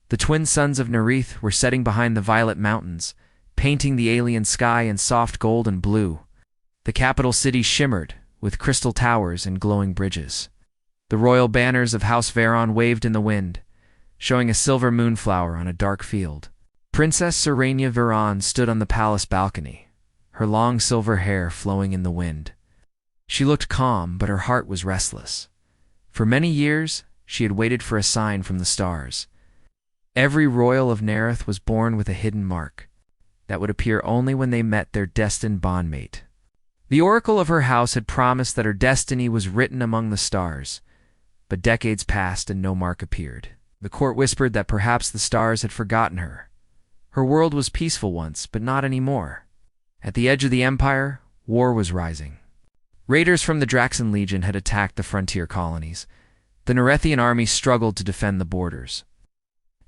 The twin suns of Nerith were setting behind the violet mountains, painting the alien sky in soft gold and blue. The capital city shimmered, with crystal towers and glowing bridges. The royal banners of House Veron waved in the wind, showing a silver moonflower on a dark field. Princess Serenia Veron stood on the palace balcony, her long silver hair flowing in the wind. She looked calm, but her heart was restless. For many years, she had waited for a sign from the stars. Every royal of Nerith was born with a hidden mark that would appear only when they met their destined bondmate. The oracle of her house had promised that her destiny was written among the stars, but decades passed and no mark appeared. The court whispered that perhaps the stars had forgotten her. Her world was peaceful once, but not anymore. At the edge of the Empire, war was rising. Raiders from the Draxan Legion had attacked the frontier colonies. The Nerethian army struggled to defend the borders.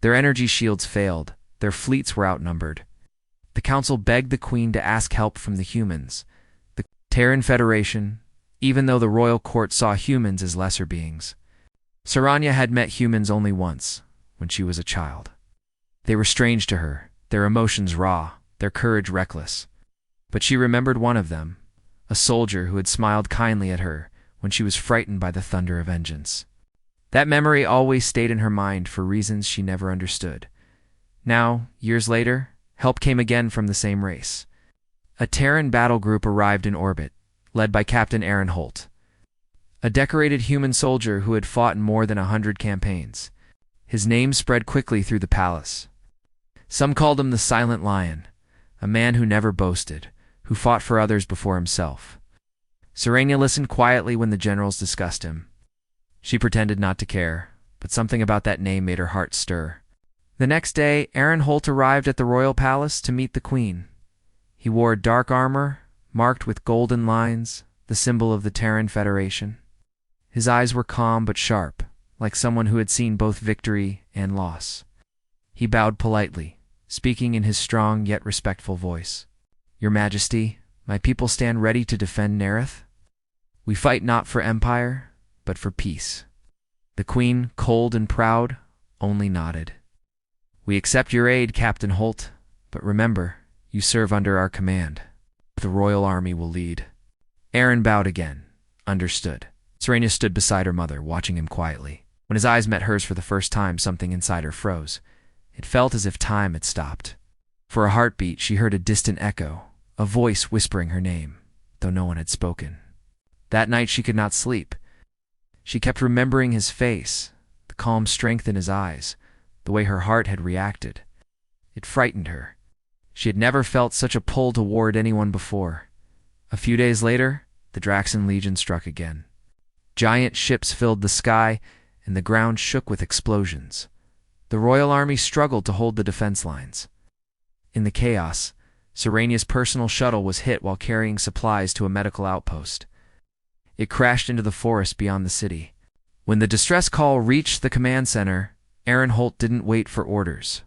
Their energy shields failed. Their fleets were outnumbered. The council begged the queen to ask help from the humans. The Terran Federation, even though the royal court saw humans as lesser beings. Serenia had met humans only once, when she was a child. They were strange to her, their emotions raw, their courage reckless. But she remembered one of them, a soldier who had smiled kindly at her when she was frightened by the thunder of vengeance. That memory always stayed in her mind for reasons she never understood. Now, years later, help came again from the same race. A Terran battle group arrived in orbit, led by Captain Aaron Holt, a decorated human soldier who had fought in more than 100 campaigns. His name spread quickly through the palace. Some called him the Silent Lion, a man who never boasted, who fought for others before himself. Serenia listened quietly when the generals discussed him. She pretended not to care, but something about that name made her heart stir. The next day, Aaron Holt arrived at the royal palace to meet the queen. He wore dark armor, marked with golden lines, the symbol of the Terran Federation. His eyes were calm but sharp, like someone who had seen both victory and loss. He bowed politely, speaking in his strong yet respectful voice. "Your Majesty, my people stand ready to defend Nerith. We fight not for empire, but for peace." The queen, cold and proud, only nodded. "We accept your aid, Captain Holt, but remember, you serve under our command. The royal army will lead." Aaron bowed again, understood. Serenia stood beside her mother, watching him quietly. When his eyes met hers for the first time, something inside her froze. It felt as if time had stopped. For a heartbeat, she heard a distant echo, a voice whispering her name, though no one had spoken. That night she could not sleep. She kept remembering his face, the calm strength in his eyes, the way her heart had reacted. It frightened her. She had never felt such a pull toward anyone before. A few days later, the Draxan Legion struck again. Giant ships filled the sky, and the ground shook with explosions. The royal army struggled to hold the defense lines. In the chaos, Serenia's personal shuttle was hit while carrying supplies to a medical outpost. It crashed into the forest beyond the city. When the distress call reached the command center, Aaron Holt didn't wait for orders.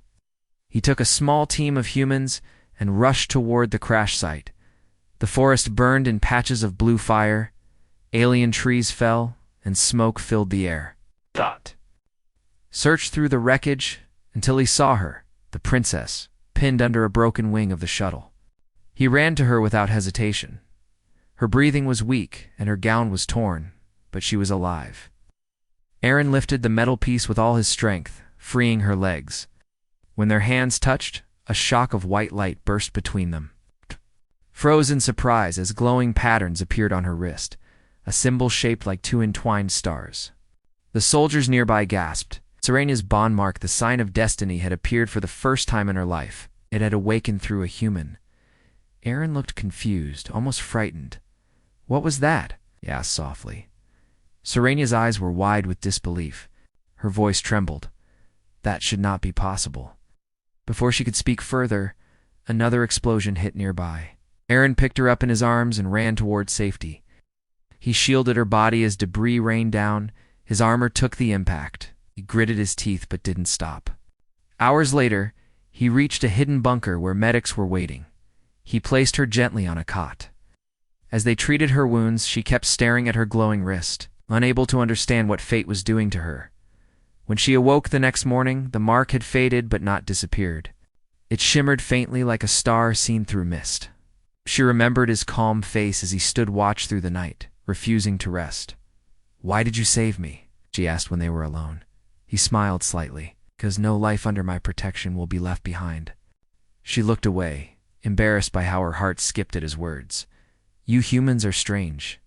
He took a small team of humans and rushed toward the crash site. The forest burned in patches of blue fire, alien trees fell, and smoke filled the air. Thought. Searched through the wreckage until he saw her, the princess, pinned under a broken wing of the shuttle. He ran to her without hesitation. Her breathing was weak and her gown was torn, but she was alive. Aaron lifted the metal piece with all his strength, freeing her legs. When their hands touched, a shock of white light burst between them. Froze in surprise as glowing patterns appeared on her wrist, a symbol shaped like two entwined stars. The soldiers nearby gasped. Serenia's bond mark, the sign of destiny, had appeared for the first time in her life. It had awakened through a human. Aaron looked confused, almost frightened. "What was that?" he asked softly. Serenia's eyes were wide with disbelief. Her voice trembled. That should not be possible. Before she could speak further, another explosion hit nearby. Aaron picked her up in his arms and ran toward safety. He shielded her body as debris rained down. His armor took the impact. He gritted his teeth but didn't stop. Hours later, he reached a hidden bunker where medics were waiting. He placed her gently on a cot. As they treated her wounds, she kept staring at her glowing wrist, unable to understand what fate was doing to her. When she awoke the next morning, the mark had faded but not disappeared. It shimmered faintly like a star seen through mist. She remembered his calm face as he stood watch through the night, refusing to rest. "Why did you save me?" she asked when they were alone. He smiled slightly. "Because no life under my protection will be left behind." She looked away, embarrassed by how her heart skipped at his words. "You humans are strange."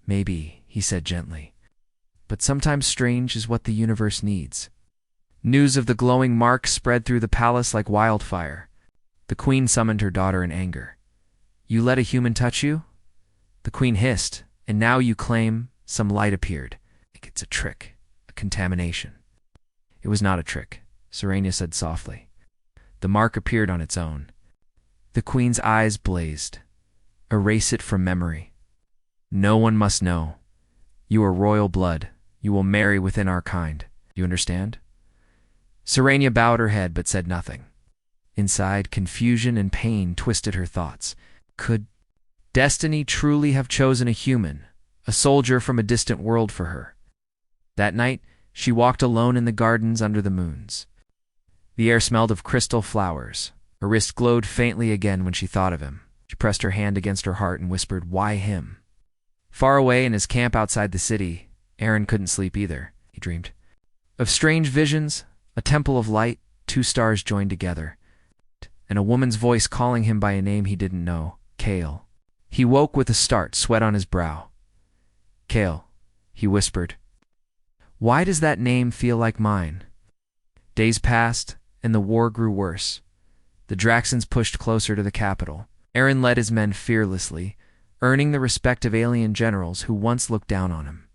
"Maybe," he said gently. "But sometimes strange is what the universe needs." News of the glowing mark spread through the palace like wildfire. The queen summoned her daughter in anger. "You let a human touch you?" The queen hissed. "And now you claim some light appeared. It's a trick, a contamination." "It was not a trick," Serenia said softly. The mark appeared on its own. The queen's eyes blazed. "Erase it from memory. No one must know. You are royal blood. You will marry within our kind. You understand?" Serenia bowed her head but said nothing. Inside, confusion and pain twisted her thoughts. Could destiny truly have chosen a human, a soldier from a distant world for her? That night, she walked alone in the gardens under the moons. The air smelled of crystal flowers. Her wrist glowed faintly again when she thought of him. She pressed her hand against her heart and whispered, "Why him?" Far away in his camp outside the city, Aaron couldn't sleep either. He dreamed of strange visions, a temple of light, 2 stars joined together, and a woman's voice calling him by a name he didn't know, Kale. He woke with a start, sweat on his brow. "Kale," he whispered. "Why does that name feel like mine?" Days passed, and the war grew worse. The Draxans pushed closer to the capital. Aaron led his men fearlessly, earning the respect of alien generals who once looked down on him.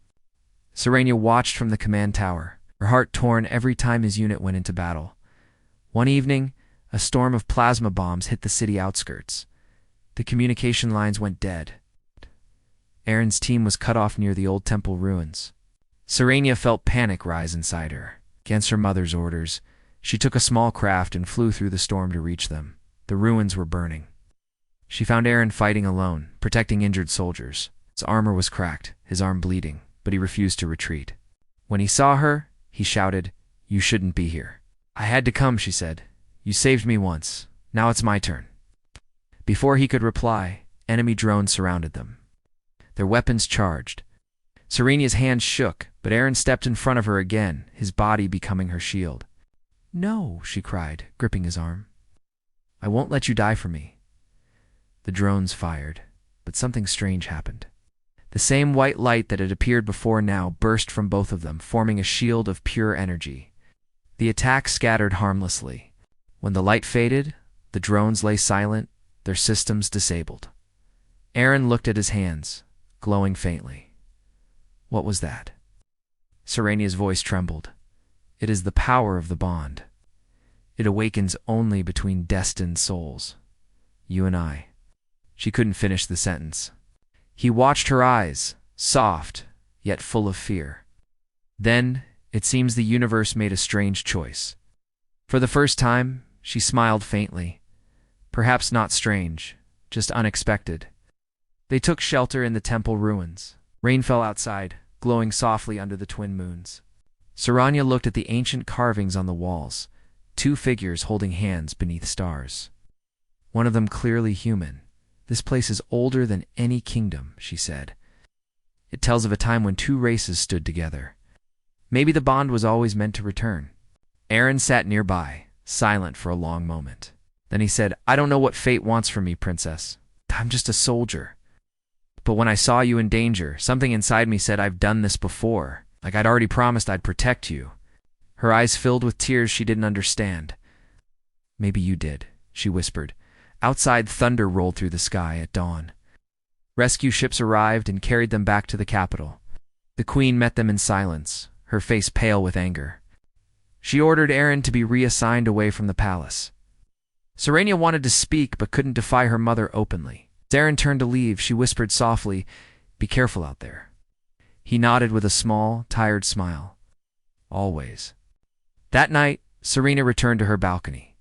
Serenia watched from the command tower, her heart torn every time his unit went into battle. One evening, a storm of plasma bombs hit the city outskirts. The communication lines went dead. Aaron's team was cut off near the old temple ruins. Serenia felt panic rise inside her. Against her mother's orders, she took a small craft and flew through the storm to reach them. The ruins were burning. She found Aaron fighting alone, protecting injured soldiers. His armor was cracked, his arm bleeding, but he refused to retreat. When he saw her, he shouted, "You shouldn't be here." "I had to come," she said. "You saved me once. Now it's my turn." Before he could reply, enemy drones surrounded them. Their weapons charged. Serenia's hands shook, but Aaron stepped in front of her again, his body becoming her shield. "No," she cried, gripping his arm. "I won't let you die for me." The drones fired, but something strange happened. The same white light that had appeared before now burst from both of them, forming a shield of pure energy. The attack scattered harmlessly. When the light faded, the drones lay silent, their systems disabled. Aaron looked at his hands, glowing faintly. What was that? Serenia's voice trembled. "It is the power of the bond. It awakens only between destined souls. You and I." She couldn't finish the sentence. He watched her eyes, soft, yet full of fear. Then, it seems the universe made a strange choice. For the first time, she smiled faintly. Perhaps not strange, just unexpected. They took shelter in the temple ruins. Rain fell outside, glowing softly under the twin moons. Serenia looked at the ancient carvings on the walls, 2 figures holding hands beneath stars. One of them clearly human. "This place is older than any kingdom," she said. "It tells of a time when 2 races stood together. Maybe the bond was always meant to return." Aaron sat nearby, silent for a long moment. Then he said, "I don't know what fate wants from me, princess. I'm just a soldier. But when I saw you in danger, something inside me said I've done this before, like I'd already promised I'd protect you." Her eyes filled with tears she didn't understand. "Maybe you did," she whispered. Outside, thunder rolled through the sky at dawn. Rescue ships arrived and carried them back to the capital. The queen met them in silence, her face pale with anger. She ordered Aaron to be reassigned away from the palace. Serenia wanted to speak but couldn't defy her mother openly. As Aaron turned to leave, she whispered softly, "Be careful out there." He nodded with a small, tired smile. "Always." That night, Serena returned to her balcony.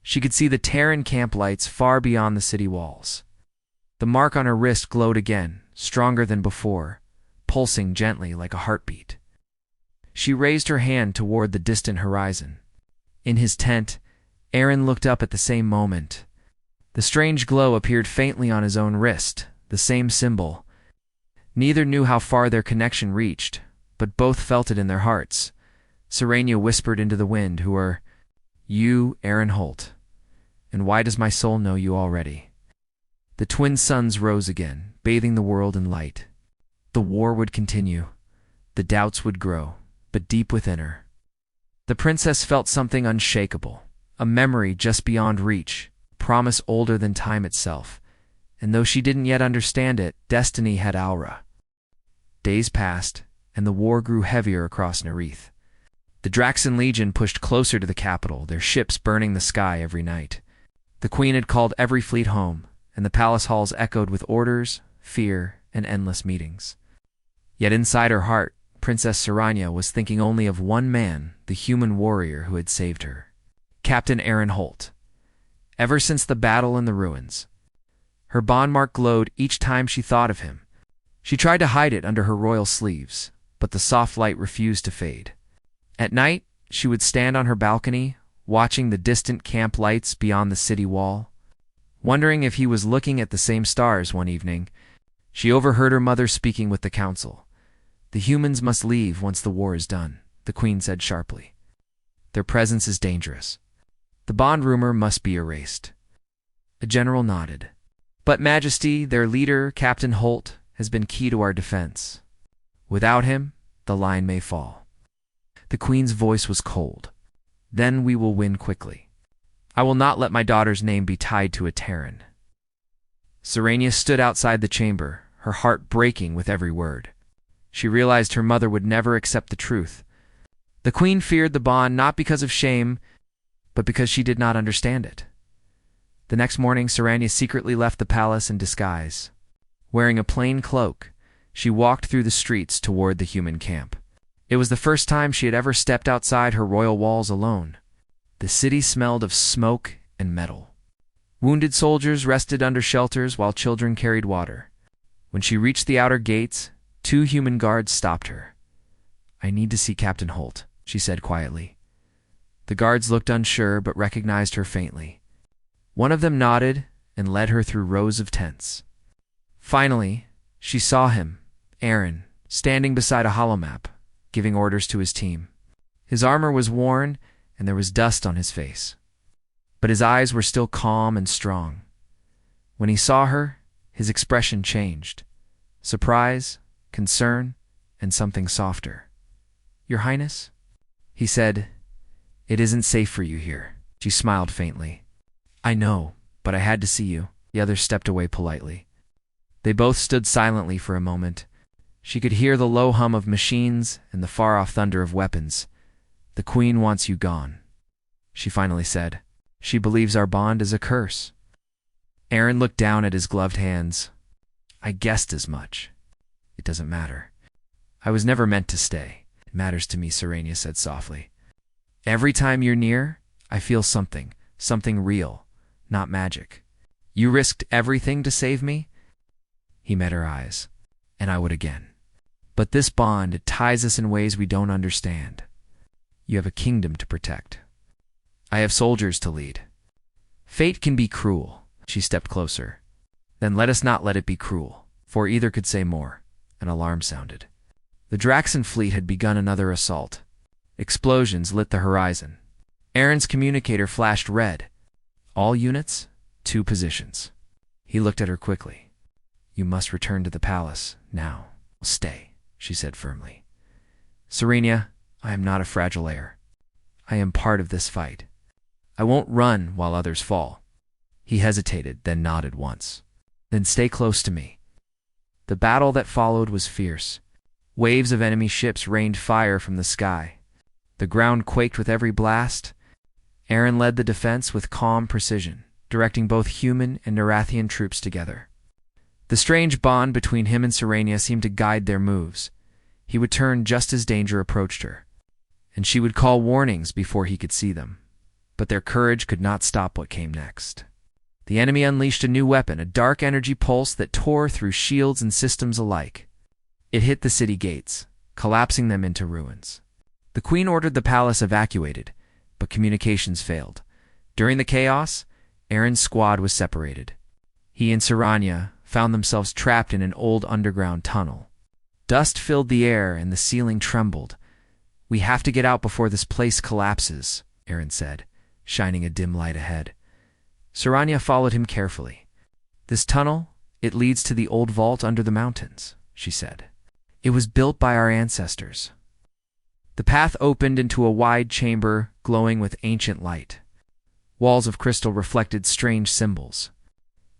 She could see the Terran camp lights far beyond the city walls. The mark on her wrist glowed again, stronger than before, pulsing gently like a heartbeat. She raised her hand toward the distant horizon. In his tent, Aaron looked up at the same moment. The strange glow appeared faintly on his own wrist, the same symbol. Neither knew how far their connection reached, but both felt it in their hearts. Serenia whispered into the wind, "Who are you, Aaron Holt? And why does my soul know you already?" The twin suns rose again, bathing the world in light. The war would continue. The doubts would grow, but deep within her, the princess felt something unshakable, a memory just beyond reach, promise older than time itself. And though she didn't yet understand it, destiny had aura. Days passed, and the war grew heavier across Nereith. The Draxan Legion pushed closer to the capital, their ships burning the sky every night. The queen had called every fleet home, and the palace halls echoed with orders, fear, and endless meetings. Yet inside her heart, Princess Serenia was thinking only of one man, the human warrior who had saved her. Captain Aaron Holt. Ever since the battle in the ruins, her bond mark glowed each time she thought of him. She tried to hide it under her royal sleeves, but the soft light refused to fade. At night, she would stand on her balcony, watching the distant camp lights beyond the city wall. Wondering if he was looking at the same stars one evening, she overheard her mother speaking with the council. "The humans must leave once the war is done," the queen said sharply. "Their presence is dangerous. The bond rumor must be erased." A general nodded. "But Majesty, their leader, Captain Holt, has been key to our defense. Without him, the line may fall." The queen's voice was cold. "Then we will win quickly. I will not let my daughter's name be tied to a Terran." Serenia stood outside the chamber, her heart breaking with every word. She realized her mother would never accept the truth. The queen feared the bond not because of shame, but because she did not understand it. The next morning, Serenia secretly left the palace in disguise. Wearing a plain cloak, she walked through the streets toward the human camp. It was the first time she had ever stepped outside her royal walls alone. The city smelled of smoke and metal. Wounded soldiers rested under shelters while children carried water. When she reached the outer gates, 2 human guards stopped her. "I need to see Captain Holt," she said quietly. The guards looked unsure but recognized her faintly. One of them nodded and led her through rows of tents. Finally, she saw him, Aaron, standing beside a holomap, giving orders to his team. His armor was worn, and there was dust on his face. But his eyes were still calm and strong. When he saw her, his expression changed. Surprise, concern, and something softer. "Your Highness?" He said, "It isn't safe for you here." She smiled faintly. "I know, but I had to see you." The other stepped away politely. They both stood silently for a moment. She could hear the low hum of machines and the far-off thunder of weapons. "The Queen wants you gone," she finally said. "She believes our bond is a curse." Aaron looked down at his gloved hands. "I guessed as much. It doesn't matter. I was never meant to stay." "It matters to me," Serenia said softly. "Every time you're near, I feel something real, not magic. You risked everything to save me." He met her eyes. "And I would again. But this bond, it ties us in ways we don't understand. You have a kingdom to protect. I have soldiers to lead. Fate can be cruel." She stepped closer. "Then let us not let it be cruel." For either could say more. An alarm sounded. The Draxan fleet had begun another assault. Explosions lit the horizon. Aaron's communicator flashed red. "All units, 2 positions." He looked at her quickly. "You must return to the palace, now." "Stay," she said firmly. "Serenia, I am not a fragile heir. I am part of this fight. I won't run while others fall." He hesitated, then nodded once. "Then stay close to me." The battle that followed was fierce. Waves of enemy ships rained fire from the sky. The ground quaked with every blast. Aaron led the defense with calm precision, directing both human and Nerathian troops together. The strange bond between him and Serenia seemed to guide their moves. He would turn just as danger approached her, and she would call warnings before he could see them. But their courage could not stop what came next. The enemy unleashed a new weapon, a dark energy pulse that tore through shields and systems alike. It hit the city gates, collapsing them into ruins. The Queen ordered the palace evacuated, but communications failed. During the chaos, Aaron's squad was separated. He and Saranya found themselves trapped in an old underground tunnel. Dust filled the air and the ceiling trembled. "We have to get out before this place collapses," Aaron said, shining a dim light ahead. Saranya followed him carefully. "This tunnel, it leads to the old vault under the mountains," she said. "It was built by our ancestors." The path opened into a wide chamber glowing with ancient light. Walls of crystal reflected strange symbols.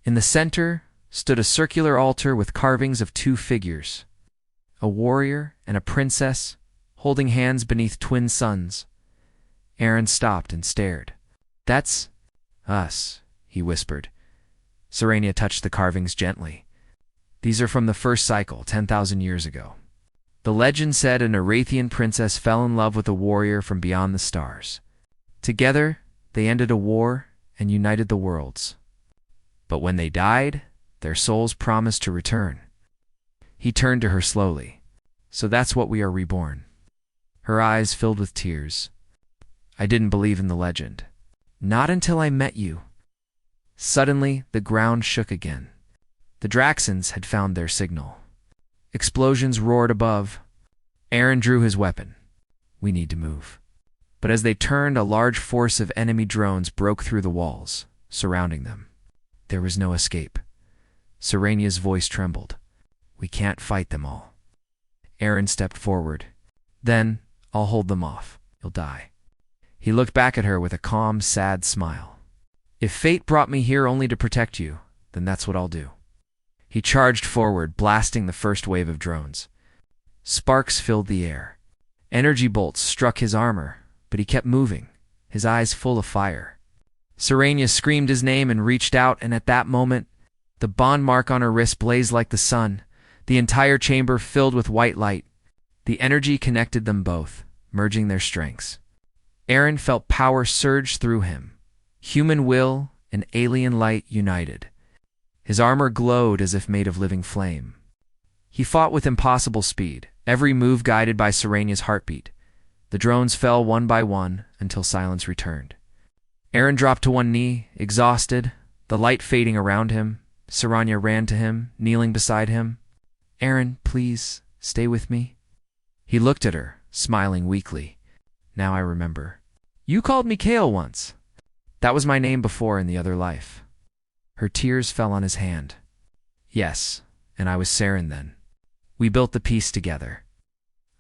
In the center stood a circular altar with carvings of two figures, a warrior and a princess, holding hands beneath twin suns. Aaron stopped and stared. "That's us," he whispered. Saranya touched the carvings gently. "These are from the first cycle, 10,000 years ago. The legend said an Erathian princess fell in love with a warrior from beyond the stars. Together, they ended a war and united the worlds. But when they died, their souls promised to return." He turned to her slowly. "So that's what we are reborn." Her eyes filled with tears. "I didn't believe in the legend. Not until I met you." Suddenly, the ground shook again. The Draxans had found their signal. Explosions roared above. Aaron drew his weapon. "We need to move." But as they turned, a large force of enemy drones broke through the walls, surrounding them. There was no escape. Saranya's voice trembled. "We can't fight them all." Aaron stepped forward. "Then, I'll hold them off. You'll die." He looked back at her with a calm, sad smile. "If fate brought me here only to protect you, then that's what I'll do." He charged forward, blasting the first wave of drones. Sparks filled the air. Energy bolts struck his armor, but he kept moving, his eyes full of fire. Saranya screamed his name and reached out, and at that moment, the bond mark on her wrist blazed like the sun, the entire chamber filled with white light. The energy connected them both, merging their strengths. Aaron felt power surge through him. Human will and alien light united. His armor glowed as if made of living flame. He fought with impossible speed, every move guided by Saranya's heartbeat. The drones fell one by one until silence returned. Aaron dropped to one knee, exhausted, the light fading around him. Saranya ran to him, kneeling beside him. "Aaron, please, stay with me." He looked at her, smiling weakly. "Now I remember. You called me Kale once. That was my name before in the other life." Her tears fell on his hand. "Yes, and I was Saren then. We built the piece together."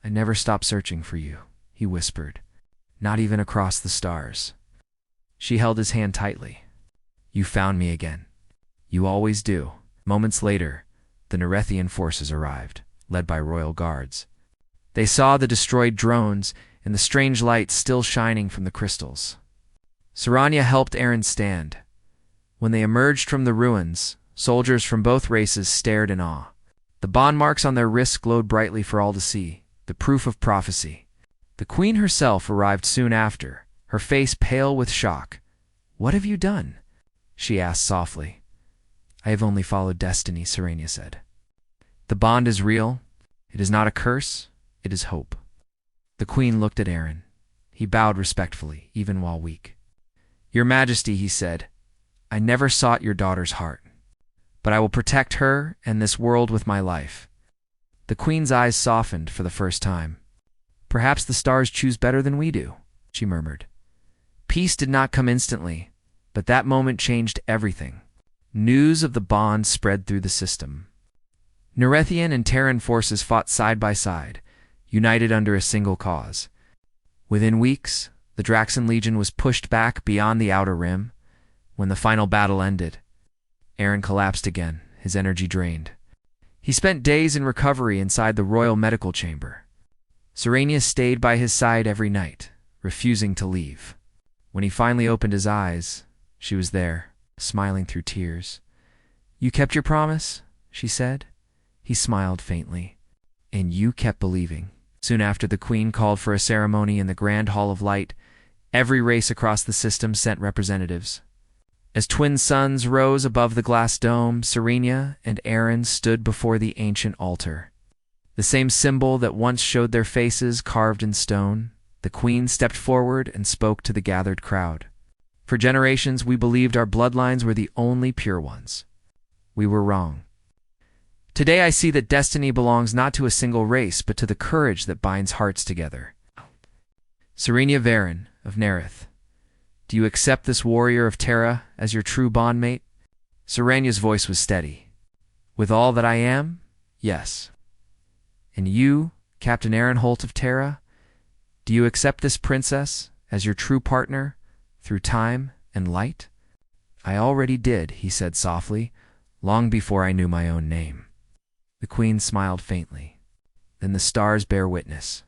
"I never stopped searching for you," he whispered. "Not even across the stars." She held his hand tightly. "You found me again. You always do." Moments later, the Nerethian forces arrived, led by royal guards. They saw the destroyed drones and the strange light still shining from the crystals. Saranya helped Aaron stand. When they emerged from the ruins, soldiers from both races stared in awe. The bond marks on their wrists glowed brightly for all to see, the proof of prophecy. The Queen herself arrived soon after, her face pale with shock. "What have you done?" she asked softly. "I have only followed destiny," Saranya said. "The bond is real. It is not a curse. It is hope." The Queen looked at Aaron. He bowed respectfully, even while weak. "Your Majesty," he said, "I never sought your daughter's heart, but I will protect her and this world with my life." The Queen's eyes softened for the first time. "Perhaps the stars choose better than we do," she murmured. Peace did not come instantly, but that moment changed everything. News of the bond spread through the system. Nerethian and Terran forces fought side by side, united under a single cause. Within weeks, the Draxan Legion was pushed back beyond the Outer Rim. When the final battle ended, Aaron collapsed again, his energy drained. He spent days in recovery inside the Royal Medical Chamber. Saranya stayed by his side every night, refusing to leave. When he finally opened his eyes, she was there, smiling through tears. "You kept your promise," she said. He smiled faintly. "And you kept believing." Soon after, the Queen called for a ceremony in the Grand Hall of Light. Every race across the system sent representatives. As twin suns rose above the glass dome, Saranya and Aaron stood before the ancient altar. The same symbol that once showed their faces carved in stone, The queen stepped forward and spoke to the gathered crowd. For generations, we believed our bloodlines were the only pure ones. We were wrong. Today I see that destiny belongs not to a single race, but to the courage that binds hearts together. Serenia Varen of Nerith, do you accept this warrior of Terra as your true bondmate? Serenia's voice was steady. With all that I am, yes. And you, Captain Aaron Holt of Terra, do you accept this princess as your true partner through time and light? I already did, he said softly, long before I knew my own name. The queen smiled faintly. Then the stars bear witness.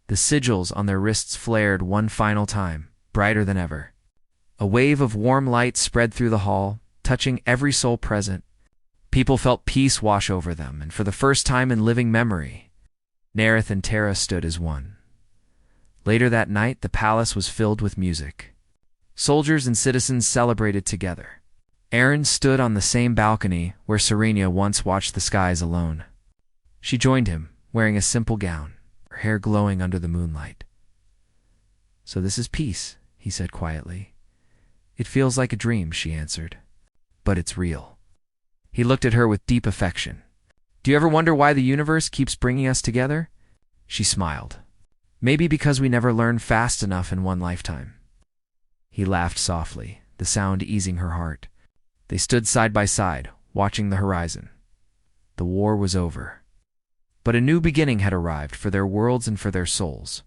The sigils on their wrists flared one final time, brighter than ever. A wave of warm light spread through the hall, touching every soul present. People felt peace wash over them, and for the first time in living memory, Nerith and Terra stood as one. Later that night, the palace was filled with music. Soldiers and citizens celebrated together. Aaron stood on the same balcony where Serenia once watched the skies alone. She joined him, wearing a simple gown, her hair glowing under the moonlight. "So this is peace," he said quietly. "It feels like a dream," she answered. "But it's real." He looked at her with deep affection. "Do you ever wonder why the universe keeps bringing us together?" She smiled. "Maybe because we never learn fast enough in one lifetime." He laughed softly, the sound easing her heart. They stood side by side, watching the horizon. The war was over. But a new beginning had arrived for their worlds and for their souls.